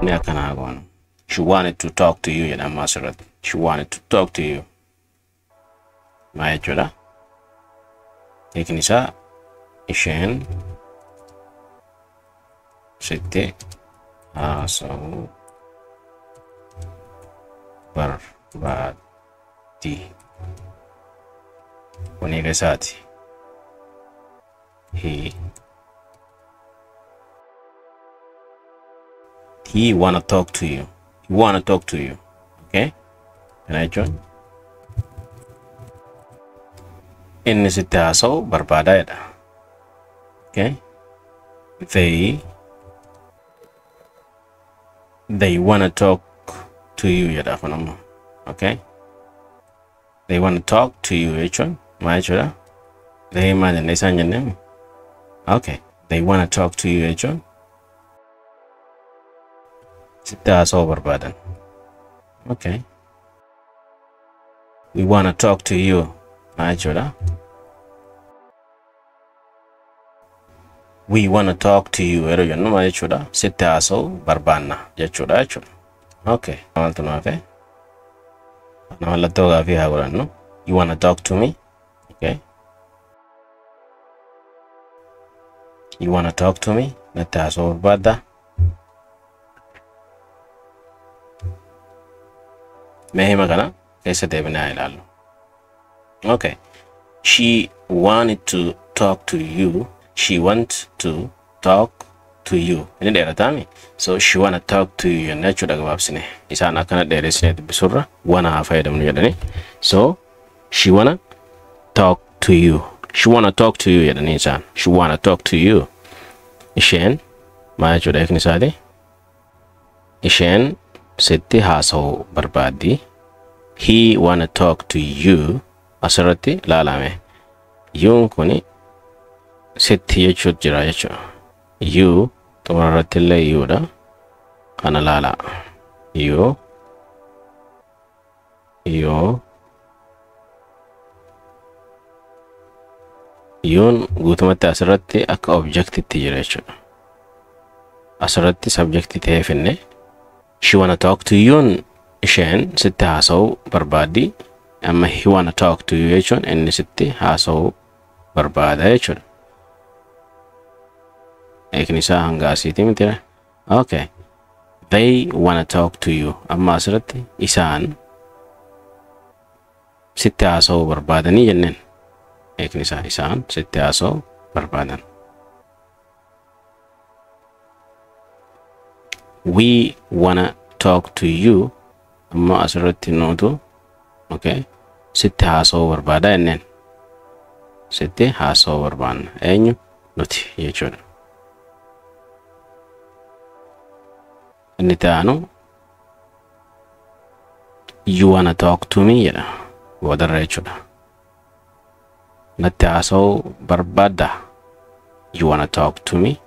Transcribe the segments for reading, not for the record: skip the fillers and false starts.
ne akana gono. She wanted to talk to you jedha masirratti. She wanted to talk to you. Maal jechuudha? Hiikni isaa isheen sitti haasa'uu barbaaddi. Kun hiika isaati. He wanna talk to you. He wanna talk to you. Okay? Can I join? Inni sitti haasa'uu barbaada jedha. Okay? They wanna talk to you jedha kunammoo. Okay? They wanna talk to you jechuun maal jechuudha? They maal jennee isaan jennee? Okay. They wanna talk to you jechuun sitti haasa'uu barbaadan. Okay. We wanna talk to you. Maal jechuudha? We wanna talk to you. Yeroo jennu maal jechuudha? Sitti haasa'uu barbaanna jechuudha jechuudha. Okay. Maaltu nu hafe? Mallattoo gaafii haa godhannu. You wanna talk to me? Okay. You wanna talk to me? Natti haasa'uu barbaadda? Mee hima kana keessa deebinee haa ilaallu. Okay. She wanted to talk to you. She wants to talk to you. Ini dheerataami. So she wanna talk to you jennee jechuudha gabaabsine. Isaan akkana dheeressinee dubbisurra wanna haa fayyadamnu jedhanii. So she wanna talk to you. She wanna talk to you jedhanii isaan. She wanna talk to you. Isheen maal jechuudha hiikni isaati? Isheen sitti haasa'uu barbaaddi. He wanna talk to you. Asirratti laalame. Yuun kuni sitti jechuut jira jechuudha. You xumurarratti illee yuudha. Kana laala. Yuun guutumatti asirratti akka objectitti jira jechuudha. Asirratti subjecti ta'ee finne. She wanna talk to you. Isheen sitti haasa'uu barbaaddi. Amma he wanna talk to you jechuun inni sitti haasa'uu barbaada jechuudha. Hiikni isaa hanga asiiti mitira. Okay. They wanna talk to you. Amma asirratti isaan sitti haasa'uu barbaadanii jenneen. Hiikni isaa isaan sitti haasa'uu barbaadan. We wanna talk to you. Amma asirratti nuutu okay. Sitti haasa'uu barbaada jenneen. Sitti haasa'uu barbaanna. Eenyu? Nuti jechuudha. Inni ta'anu you wanna talk to me jedha. Boodarra jechuudha. Natti haasa'uu barbaadda. You wanna talk to me.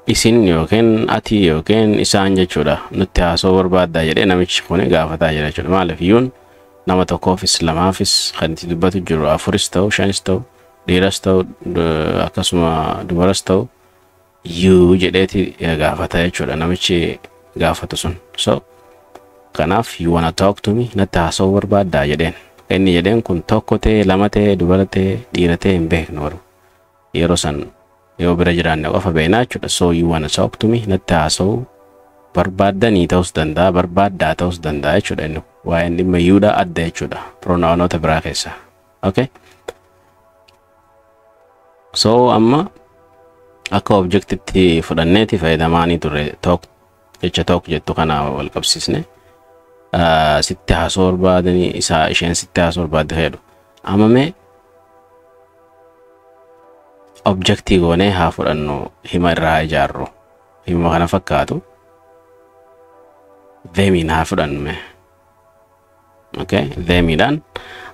Isin yookiin ati yookiin isaan jechuudha. Nutti haasa'uu barbaadda jedhee namichi kun gaafataa jira jechuudha. Maaliif yuun nama tokkoofis lamaafis kan itti dubbatu jiru afuris ta'u shanis ta'u dhiiras ta'u akkasuma dubaras ta'u you jedheeti gaafata jechuudha namichi gaafatu sun. So kanaaf you wanna talk to me natti haasa'uu barbaadda jedheen. Inni jedheen kun tokko ta'e lama ta'e dubara ta'e dhiira ta'e hin beeknu garuu yeroo san yoo bira jiraanne qofa beeknaa jechuudha. So you wanna talk to me natti haasa'uu barbaaddanii ta'us danda'a barbaaddaa ta'us danda'a jechuudha. Inni waa'een dhimma yuudha adda jechuudha pronounota biraa keessa. Okay. So amma akka objectitti fudhanneeti fayyadamaanii turre talk jecha talk jettu kana wal qabsiisne. Sitti haasa'uu barbaadanii isaa isheen sitti haasa'uu barbaadde fayyadu. Amma mee objectii goonee haa fudhannu hima irraa ijaarru. Hima kana fakkaatu themiin haa fudhannu mee. Okay, themiidhaan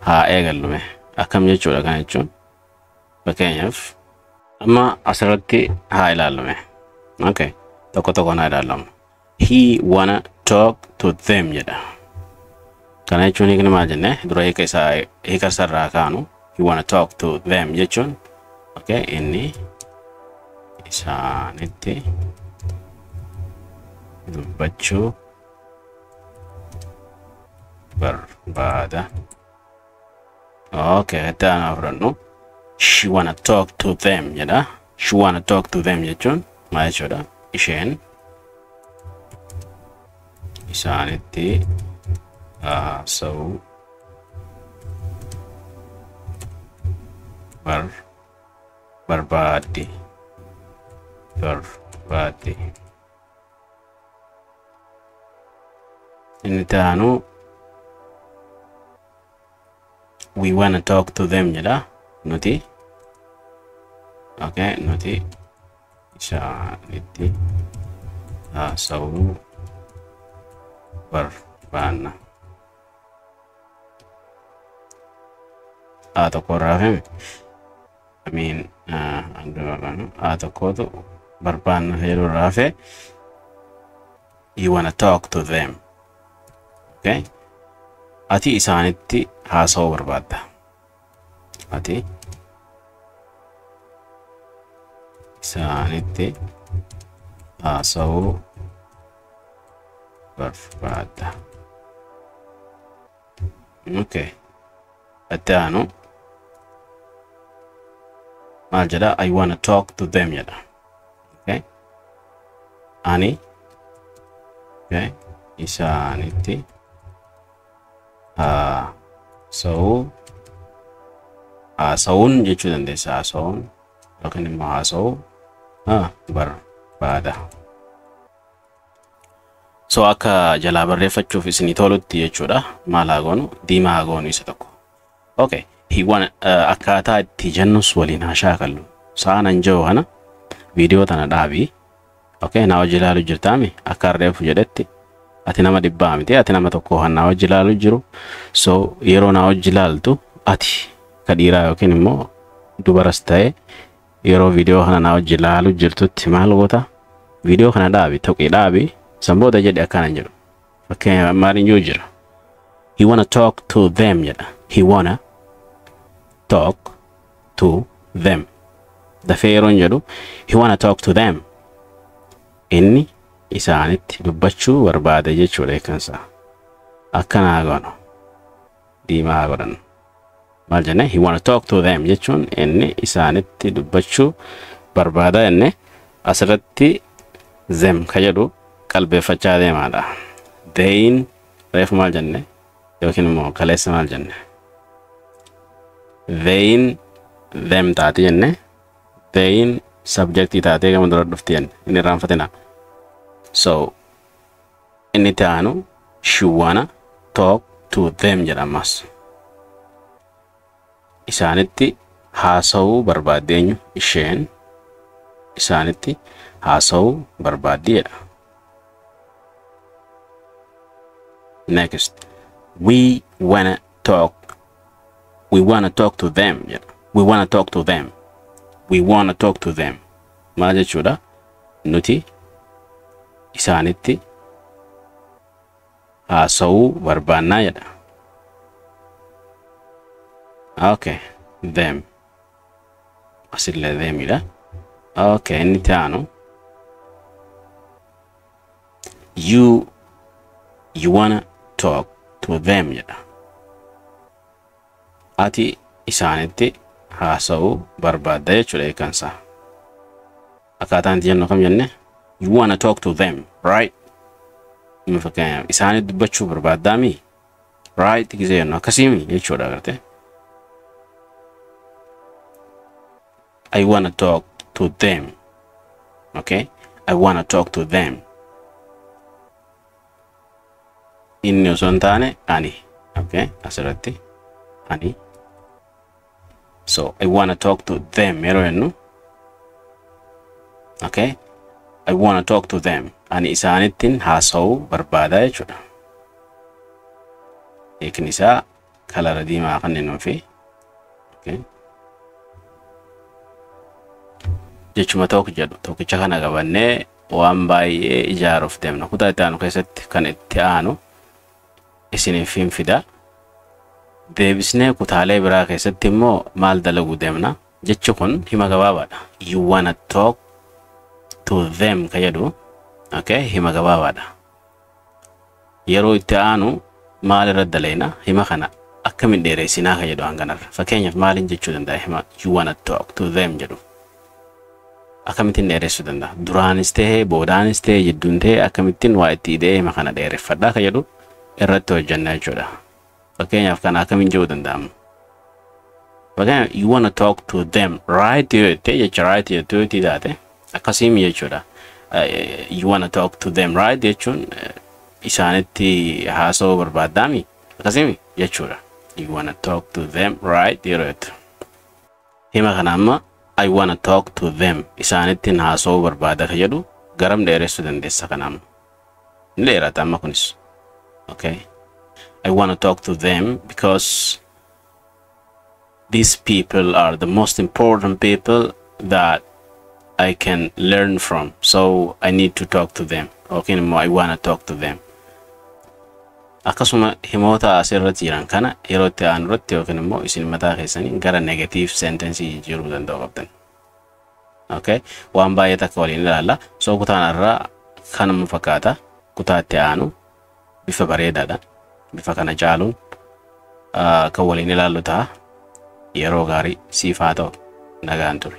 haa eegallu mee. Akkam jechuudha kana jechuun. Fakkeenyaaf amma asirratti haa ilaallu mee. Okay, tokko tokkoon haa ilaallamu. He wanna talk to them jedha. Kana jechuun hiikni maal jenne dura hiika isaa irraa kaanu he wanna talk to them jechuun Okay, inni isaanitti dubbachuu barbaada. Okay, ittaanu afrannu she wanna talk to them jedha. She wanna talk to them jechuun maal jechuudha? Isheen isaanitti haasa'uu barbaaddi. Inni taanu we wanna talk to them jedha. Nuti okay, nuti isaanitti haasa'uu barbaanna. Tokko raafame. I mean, tokkotu barbaanna yeroo raafe. You wanna talk to them. Okay? Ati isaanitti haasa'uu barbaadda. Ati isaanitti haasa'uu barbaadda. Okay. Ittaanu maal jedha? I wanna talk to them jedha. Okay? Ani okay, isaanitti haasa'uun jechuu dandeessa. Haasa'uun yookiin immoo haasa'uu barbaada. So akka jalaa barreeffachuuf isinii tolutti jechuudha. Maal haa goonu? Diimaa haa goonu isa tokko. Okay, akkaataa itti jennus waliin haa shaakallu. Saanan jiru kana viidiyoo tana dhaabii. Okay, na wajji ilaalu jirtaami akka reefu jedhetti ati nama dhibbaa miti, ati nama tokko kan na wajji ilaalu jiru. So yeroo na wajji ilaaltu ati ka dhiiraa yookiin immoo dubaras ta'e yeroo viidiyoo kana na wajji ilaalu jirtutti maal goota? Viidiyoo kana dhaabi, tuqii dhaabi, sanbooda jedhi akkana jedhu. Fakkeenyaaf maaliin jiru jira? He wanna talk to them jedha. He wanna talk to them. Dafee yeroon jedhu he wanna talk to them. Inni isaanitti dubbachuu barbaada jechuudha eekansa. Akkanaa goonu. Diimaa godhan. Maal jenne? He wanna talk to them jechuun inni isaanitti dubbachuu barbaada jenne asirratti them ka jedhu qalbeeffachaa deemaadha. Theyin reefu maal jenne? Yookiin immoo kaleessa maal jenne? Theyin them taati jenne. Theyin subjectii taatee gama dura dhufti jenne. Inni irraanfatina. So inni taanu she wanna talk to them jedhamas. Isaanitti haasa'uu barbaaddi eenyu? Isheen isaanitti haasa'uu barbaaddi jedha. Next, we wanna talk to them jedha. We wanna talk to them. We wanna talk to them. Maal jechuudha? Nuti isaanitti haasa'uu barbaannaa jedha. Okay, them. Asillee themidha. Okay, inni taanu you wanna talk to them jedha. Ati isaanitti haasa'uu barbaadda jechuudha eekansa. Akkaataan itti jennu kam jenne? You wanna talk to them, right? Fakkeenyaaf isaanitti dubbachuu barbaaddaami? Right gisee jennu akkasiimi jechuudha agarte. I wanna talk to them. Okay? I wanna talk to them. Inni osoo hin taane ani. Okay? Asirratti ani. So I wanna talk to them yeroo jennu. Okay? I wanna talk to them. Ani isaanittiin haasa'uu barbaada jechuudha. Eekin isaa kalara diimaa kan nuufi. Okay? Jechuma tokko jedhu tokkicha kana qabannee waan baay'ee ijaaruuf deemna. Kutaa itti aanu keessatti kan itti aanu isiniif hin fida. Deebisnee kutaalee biraa keessatti immoo maal dalaguu deemna? jechi kun hima gabaabaadha. You wanna talk to them ka jedhu okay hima gabaabaadha. Yeroo itti aanu maal irra daleena hima kana akkamiin dheeressinaa ka jedhu hanganarra. Fakkeenyaaf maaliin jechuu danda'a hima you wanna talk to them jedhu akkamiin dheeressuu danda'a. Duraanis ta'ee boodaanis ta'ee jidduun ta'ee akkamiin waa itti hidhee hima kana dheereffadhaa ka jedhu irratti hojjannaa jechuudha. Fakkeenyaaf kana akkamiin jedhuu danda'amu. Fakkeenyaaf you wanna talk to them right yoo ta'e jecha right yoo ta'e taate akkasiin jechuudha. You wanna talk to them right jechuun isaanitti haasawuu barbaaddaami akkasiin jechuudha. You wanna talk to them right yeroo ta'e. Hima kana amma I wanna talk to them isaanitti haasawuu barbaada ka jedhu garam dheeressuu dandeessa kana amma. Ni dheerata amma kunis. Okay. I wanna talk to them because these people are the most important people that I can learn from. So I need to talk to them. Okay, I wanna talk to them. Akkasuma himoota asirratti jiran kana yeroo itti aanutti yookiin immoo isin mataa keessanii gara negative sentence jijjiiruu danda'u qabdan. Okay, waan baay'ee takka waliin ilaalla. So kutaan irraa kanuma fakkaata. Kutaa itti aanu bifa bareedaadha. Bifa kana caaluun kan waliin ilaallu ta'a. Yeroo gaarii siif haa ta'u nagaan ture.